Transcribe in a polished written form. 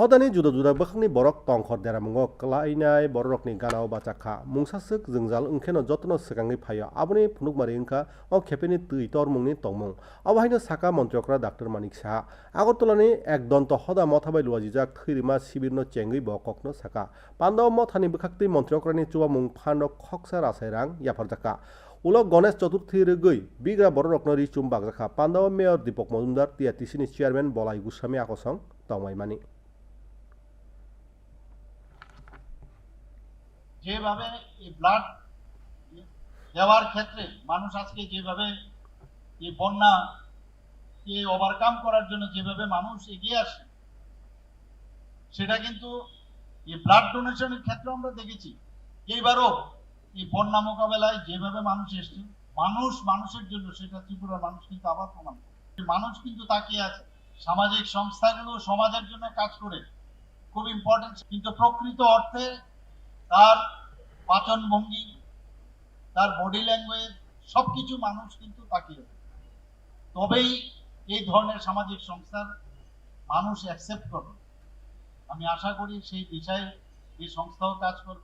हदानि जुदा जुदा बखांनि बरक तंखर देरामुंगो क्लाइनाय बरकनि गानाव बाचाखा मुंसासक जोंजाल ओंखेनो जतन सगांनि फायो आबनि फुनुकमारि ओंखा अ खेपेनि तै तरमुंनि तंमुं अबाहायनो साका मन्त्रियकरा डाक्टर मानिक साहा আগরতলাनि एकदन्त हदा मथाबाय लुवाजिजाक थैरिमा शिबिरनो चेंगै बककनो साका पान्दाव मथानि बखाक्ति मन्त्रियकरानि चुवामुं फान्द खक्सा रासायरां याफारजाका उलग गणेश चतुर्थी रगै बिग्रा बरकनो रिचुम बागजाखा पान्दाव मेयर दीपक मजुमदार टीआरटीसीनि चेयारमैन बलाई गुस्वामी आकसं तमायमानि যেভাবে এই ব্লাড দেওয়ার ক্ষেত্রে মানুষ আজকে যেভাবে এই বন্যাকে ওভারকাম করার জন্য যেভাবে মানুষ এগিয়ে আসে সেটা কিন্তু এই ব্লাড ডোনেশনের ক্ষেত্রে আমরা দেখেছি এইবারও এই বন্যা মোকাবেলায় যেভাবে মানুষ এসছে মানুষের জন্য সেটা ত্রিপুরার মানুষ কিন্তু আবার প্রমাণ করে মানুষ কিন্তু তাকিয়ে আছে সামাজিক সংস্থাগুলো সমাজের জন্য কাজ করে খুব ইম্পর্টেন্ট কিন্তু প্রকৃত অর্থে তার পাচন ভঙ্গি তার বডি ল্যাঙ্গুয়েজ সবকিছু মানুষ কিন্তু তাকিয়ে তবেই এই ধরনের সামাজিক সংস্থার মানুষ অ্যাকসেপ্ট করবে আমি আশা করি সেই বিষয়ে এই সংস্থাও কাজ করবে।